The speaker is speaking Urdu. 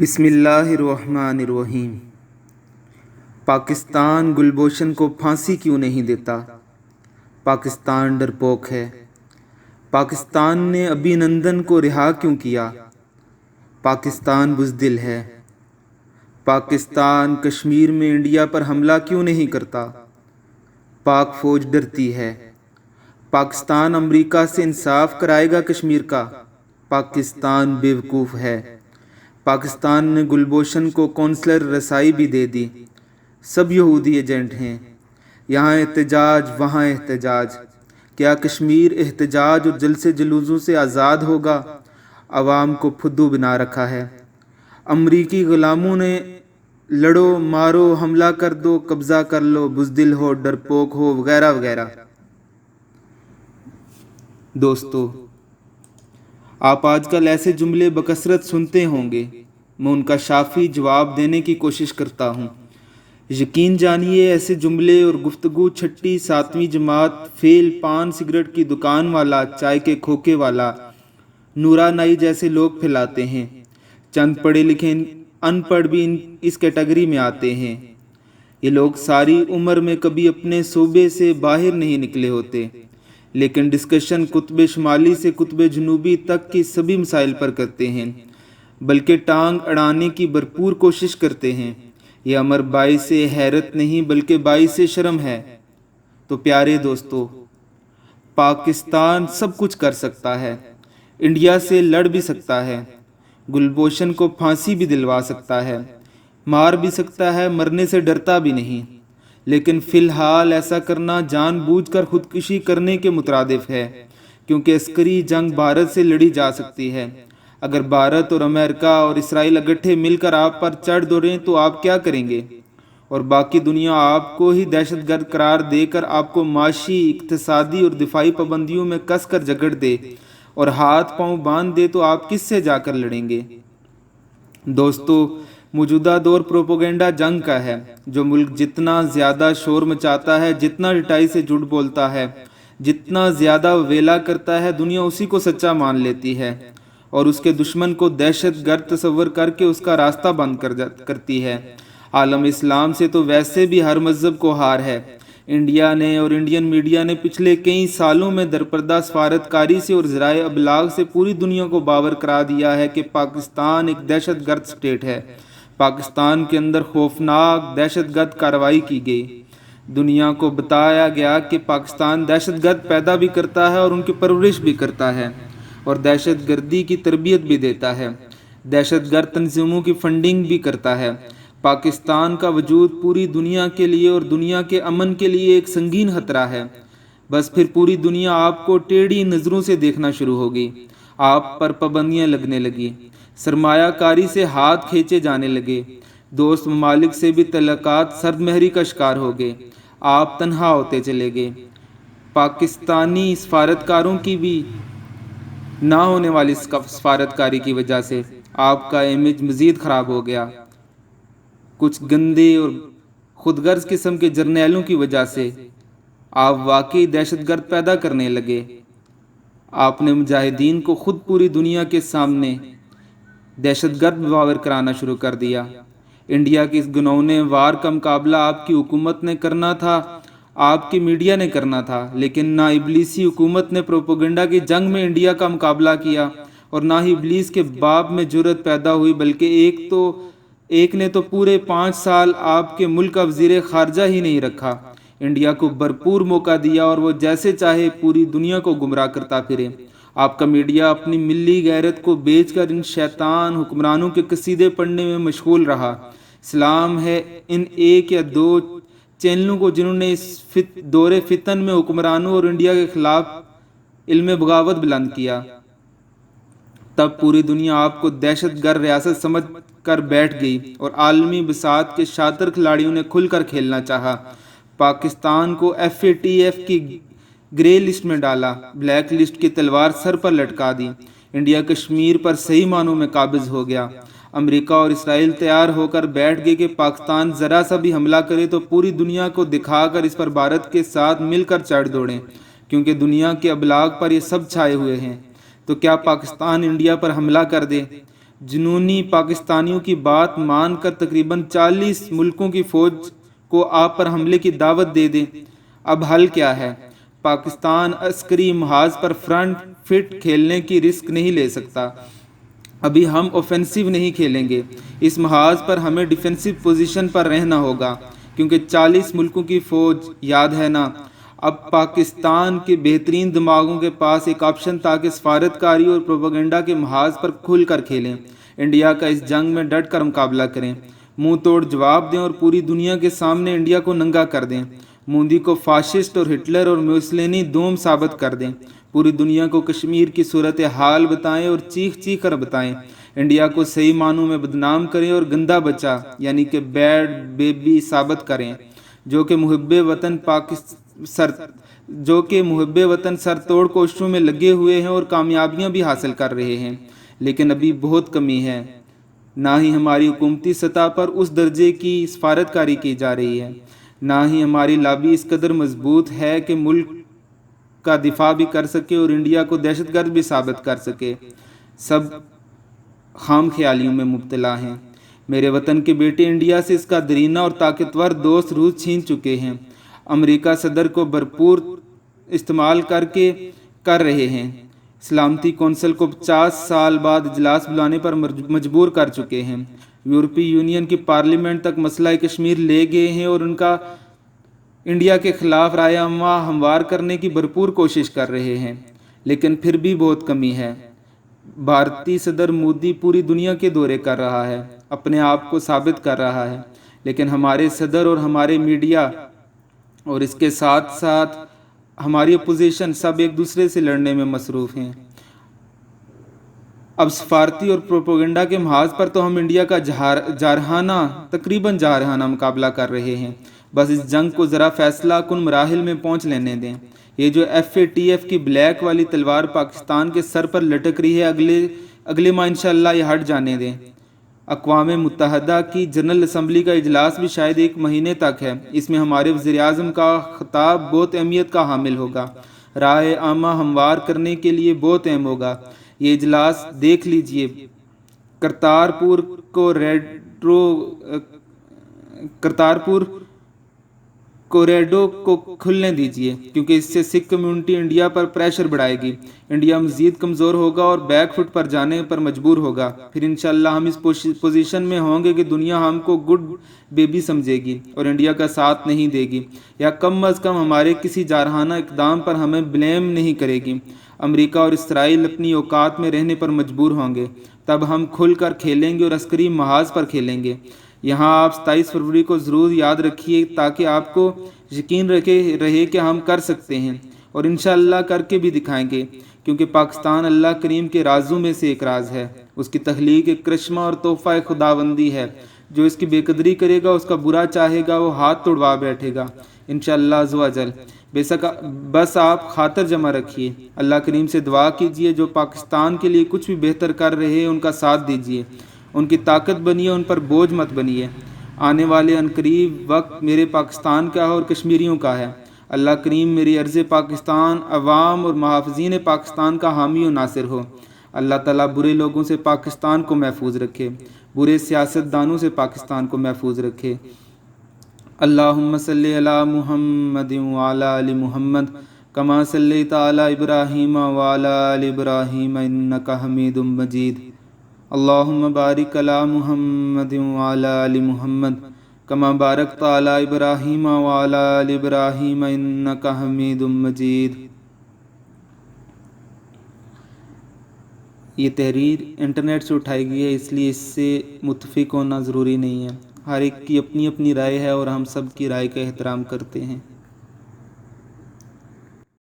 بسم اللہ الرحمن الرحیم۔ پاکستان گلبھوشن کو پھانسی کیوں نہیں دیتا؟ پاکستان ڈرپوک ہے۔ پاکستان نے ابھی نندن کو رہا کیوں کیا؟ پاکستان بزدل ہے۔ پاکستان کشمیر میں انڈیا پر حملہ کیوں نہیں کرتا؟ پاک فوج ڈرتی ہے۔ پاکستان امریکہ سے انصاف کرائے گا کشمیر کا؟ پاکستان بیوقوف ہے۔ پاکستان نے گلبھوشن کو کونسلر رسائی بھی دے دی۔ سب یہودی ایجنٹ ہیں۔ یہاں احتجاج وہاں احتجاج۔ کیا کشمیر احتجاج اور جلسے جلوسوں سے آزاد ہوگا؟ عوام کو پھدو بنا رکھا ہے۔ امریکی غلاموں نے لڑو مارو حملہ کر دو قبضہ کر لو، بزدل ہو ڈرپوک ہو وغیرہ وغیرہ۔ دوستو، آپ آج کل ایسے جملے بکثرت سنتے ہوں گے۔ میں ان کا شافی جواب دینے کی کوشش کرتا ہوں۔ یقین جانیے ایسے جملے اور گفتگو چھٹی ساتویں جماعت فیل، پان سگریٹ کی دکان والا، چائے کے کھوکے والا، نورا نائی جیسے لوگ پھیلاتے ہیں۔ چند پڑھے لکھے ان پڑھ بھی اس کیٹیگری میں آتے ہیں۔ یہ لوگ ساری عمر میں کبھی اپنے صوبے سے باہر نہیں نکلے ہوتے، لیکن ڈسکشن قطب شمالی سے قطب جنوبی تک کی سبھی مسائل پر کرتے ہیں، بلکہ ٹانگ اڑانے کی بھرپور کوشش کرتے ہیں۔ یہ امر باعث حیرت نہیں بلکہ باعث شرم ہے۔ تو پیارے دوستو، پاکستان سب کچھ کر سکتا ہے، انڈیا سے لڑ بھی سکتا ہے، گلبھوشن کو پھانسی بھی دلوا سکتا ہے، مار بھی سکتا ہے، مرنے سے ڈرتا بھی نہیں، لیکن فی الحال ایسا کرنا جان بوجھ کر خودکشی کرنے کے مترادف ہے، کیونکہ عسکری جنگ بھارت سے لڑی جا سکتی ہے۔ اگر بھارت اور امریکہ اور اسرائیل اکٹھے مل کر آپ پر چڑھ دوڑیں تو آپ کیا کریں گے؟ اور باقی دنیا آپ کو ہی دہشت گرد قرار دے کر آپ کو معاشی، اقتصادی اور دفاعی پابندیوں میں کس کر جکڑ دے اور ہاتھ پاؤں باندھ دے تو آپ کس سے جا کر لڑیں گے؟ دوستو، موجودہ دور پروپیگنڈا جنگ کا ہے۔ جو ملک جتنا زیادہ شور مچاتا ہے، جتنا ڈٹائی سے جھوٹ بولتا ہے، جتنا زیادہ ویلا کرتا ہے، دنیا اسی کو سچا مان لیتی ہے اور اس کے دشمن کو دہشت گرد تصور کر کے اس کا راستہ بند کرتی ہے۔ عالم اسلام سے تو ویسے بھی ہر مذہب کو ہار ہے۔ انڈیا نے اور انڈین میڈیا نے پچھلے کئی سالوں میں درپردہ سفارتکاری سے اور ذرائع ابلاغ سے پوری دنیا کو باور کرا دیا ہے کہ پاکستان ایک دہشت گرد اسٹیٹ ہے۔ پاکستان کے اندر خوفناک دہشت گرد کارروائی کی گئی۔ دنیا کو بتایا گیا کہ پاکستان دہشت گرد پیدا بھی کرتا ہے اور ان کی پرورش بھی کرتا ہے اور دہشت گردی کی تربیت بھی دیتا ہے، دہشت گرد تنظیموں کی فنڈنگ بھی کرتا ہے۔ پاکستان کا وجود پوری دنیا کے لیے اور دنیا کے امن کے لیے ایک سنگین خطرہ ہے۔ بس پھر پوری دنیا آپ کو ٹیڑھی نظروں سے دیکھنا شروع ہوگی، آپ پر پابندیاں لگنے لگی، سرمایہ کاری سے ہاتھ کھینچے جانے لگے، دوست ممالک سے بھی تعلقات سرد مہری کا شکار ہو گئے، آپ تنہا ہوتے چلے گئے۔ پاکستانی سفارتکاروں کی بھی نہ ہونے والی سفارتکاری کی وجہ سے آپ کا امیج مزید خراب ہو گیا۔ کچھ گندے اور خود غرض قسم کے جرنیلوں کی وجہ سے آپ واقعی دہشت گرد پیدا کرنے لگے۔ آپ نے مجاہدین کو خود پوری دنیا کے سامنے دہشت گرد باور کرانا شروع کر دیا۔ انڈیا کی اس گنونے وار کا مقابلہ آپ کی حکومت نے کرنا تھا، آپ کی میڈیا نے کرنا تھا، لیکن نہ ابلیسی حکومت نے پروپیگنڈا کی جنگ میں انڈیا کا مقابلہ کیا اور نہ ہی ابلیس کے باب میں جرأت پیدا ہوئی، بلکہ ایک نے تو پورے 5 سال آپ کے ملک کا وزیر خارجہ ہی نہیں رکھا۔ انڈیا کو بھرپور موقع دیا اور وہ جیسے چاہے پوری دنیا کو گمراہ کرتا پھرے۔ آپ کا میڈیا اپنی ملی غیرت کو بیچ کر ان شیطان حکمرانوں کے قصیدے پڑھنے میں مشغول رہا۔ اسلام ہے ان 1 یا 2 چینلوں کو جنہوں نے اس دور فتن میں حکمرانوں اور انڈیا کے خلاف علم بغاوت بلند کیا۔ تب پوری دنیا آپ کو دہشت گرد ریاست سمجھ کر بیٹھ گئی اور عالمی بساط کے شاطر کھلاڑیوں نے کھل کر کھیلنا چاہا۔ پاکستان کو FATF کی گرے لسٹ میں ڈالا، بلیک لسٹ کی تلوار سر پر لٹکا دی۔ انڈیا کشمیر پر صحیح معنوں میں قابض ہو گیا۔ امریکہ اور اسرائیل تیار ہو کر بیٹھ گئے کہ پاکستان ذرا سا بھی حملہ کرے تو پوری دنیا کو دکھا کر اس پر بھارت کے ساتھ مل کر چڑھ دوڑیں، کیونکہ دنیا کے ابلاغ پر یہ سب چھائے ہوئے ہیں۔ تو کیا پاکستان انڈیا پر حملہ کر دے؟ جنونی پاکستانیوں کی بات مان کر تقریباً 40 ملکوں کی فوج کو آپ پر حملے کی دعوت دے دیں۔ اب حل کیا ہے؟ پاکستان عسکری محاذ پر فرنٹ فٹ کھیلنے کی رسک نہیں لے سکتا۔ ابھی ہم اوفینسو نہیں کھیلیں گے، اس محاذ پر ہمیں ڈیفینسو پوزیشن پر رہنا ہوگا، کیونکہ 40 ملکوں کی فوج، یاد ہے نا؟ اب پاکستان کے بہترین دماغوں کے پاس ایک آپشن تھا کہ سفارتکاری اور پروپیگنڈا کے محاذ پر کھل کر کھیلیں، انڈیا کا اس جنگ میں ڈٹ کر مقابلہ کریں، منہ توڑ جواب دیں اور پوری دنیا کے سامنے انڈیا کو ننگا کر دیں، مودی کو فاشسٹ اور ہٹلر اور میوسولینی دوم ثابت کر دیں، پوری دنیا کو کشمیر کی صورتحال بتائیں اور چیخ چیخ کر بتائیں، انڈیا کو صحیح معنوں میں بدنام کریں اور گندا بچہ یعنی کہ بیڈ بیبی ثابت کریں، جو کہ محب وطن سر توڑ کوششوں میں لگے ہوئے ہیں اور کامیابیاں بھی حاصل کر رہے ہیں، لیکن ابھی بہت کمی ہے، نہ ہی ہماری حکومتی سطح پر اس درجے کی سفارتکاری کی جا رہی ہے، نہ ہی ہماری لابی اس قدر مضبوط ہے کہ ملک کا دفاع بھی کر سکے اور انڈیا کو دہشت گرد بھی ثابت کر سکے۔ سب خام خیالیوں میں مبتلا ہیں۔ میرے وطن کے بیٹے انڈیا سے اس کا دیرینہ اور طاقتور دوست روس چھین چکے ہیں، امریکہ صدر کو بھرپور استعمال کر رہے ہیں، سلامتی کونسل کو 50 سال بعد اجلاس بلانے پر مجبور کر چکے ہیں، یورپی یونین کی پارلیمنٹ تک مسئلہ کشمیر لے گئے ہیں اور ان کا انڈیا کے خلاف رائے عامہ ہموار کرنے کی بھرپور کوشش کر رہے ہیں، لیکن پھر بھی بہت کمی ہے۔ بھارتی صدر مودی پوری دنیا کے دورے کر رہا ہے، اپنے آپ کو ثابت کر رہا ہے، لیکن ہمارے صدر اور ہمارے میڈیا اور اس کے ساتھ ساتھ ہماری اپوزیشن سب ایک دوسرے سے لڑنے میں مصروف ہیں۔ اب سفارتی اور پروپیگنڈا کے محاذ پر تو ہم انڈیا کا تقریباً جارحانہ مقابلہ کر رہے ہیں، بس اس جنگ کو ذرا فیصلہ کن مراحل میں پہنچ لینے دیں۔ یہ جو FATF کی بلیک والی تلوار پاکستان کے سر پر لٹک رہی ہے، اگلے ماہ انشاءاللہ یہ ہٹ جانے دیں۔ اقوام متحدہ کی جنرل اسمبلی کا اجلاس بھی شاید 1 مہینے تک ہے، اس میں ہمارے وزیر اعظم کا خطاب بہت اہمیت کا حامل ہوگا، رائے عامہ ہموار کرنے کے لیے بہت اہم ہوگا۔ یہ اجلاس دیکھ لیجئے، کرتارپور کوریڈور کو کھلنے دیجئے، کیونکہ اس سے سکھ کمیونٹی انڈیا پر پریشر بڑھائے گی، انڈیا مزید کمزور ہوگا اور بیک فٹ پر جانے پر مجبور ہوگا، پھر انشاءاللہ ہم اس پوزیشن میں ہوں گے کہ دنیا ہم کو گڈ بیبی سمجھے گی اور انڈیا کا ساتھ نہیں دے گی، یا کم از کم ہمارے کسی جارحانہ اقدام پر ہمیں بلیم نہیں کرے گی۔ امریکہ اور اسرائیل اپنی اوقات میں رہنے پر مجبور ہوں گے، تب ہم کھل کر کھیلیں گے اور عسکری محاذ پر کھیلیں گے۔ یہاں آپ 27 فروری کو ضرور یاد رکھیے تاکہ آپ کو یقین رہے کہ ہم کر سکتے ہیں، اور انشاءاللہ کر کے بھی دکھائیں گے، کیونکہ پاکستان اللہ کریم کے رازوں میں سے ایک راز ہے، اس کی تخلیق ایک کرشمہ اور تحفہ خداوندی ہے، جو اس کی بے قدری کرے گا، اس کا برا چاہے گا، وہ ہاتھ توڑوا بیٹھے گا انشاءاللہ عز و جل۔ بس آپ خاطر جمع رکھیے، اللہ کریم سے دعا کیجئے، جو پاکستان کے لیے کچھ بھی بہتر کر رہے ہیں ان کا ساتھ دیجئے، ان کی طاقت بنیے، ان پر بوجھ مت بنیے۔ آنے والے عنقریب وقت میرے پاکستان کا ہے اور کشمیریوں کا ہے۔ اللہ کریم میری عرض پاکستان، عوام اور محافظین پاکستان کا حامی و ناصر ہو۔ اللہ تعالیٰ برے لوگوں سے پاکستان کو محفوظ رکھے، برے سیاستدانوں سے پاکستان کو محفوظ رکھے۔ اللہم صلی علی محمد وعلی آل محمد کما صلیت علی ابراہیم وعلی آل ابراہیم انک حمید مجید۔ اللہم بارک علی محمد وعلی آل محمد کما بارکت علی ابراہیم وعلی آل ابراہیم انک حمید مجید۔ یہ تحریر انٹرنیٹ سے اٹھائی گئی ہے، اس لیے اس سے متفق ہونا ضروری نہیں ہے، ہر ایک کی اپنی اپنی رائے ہے اور ہم سب کی رائے کا احترام کرتے ہیں۔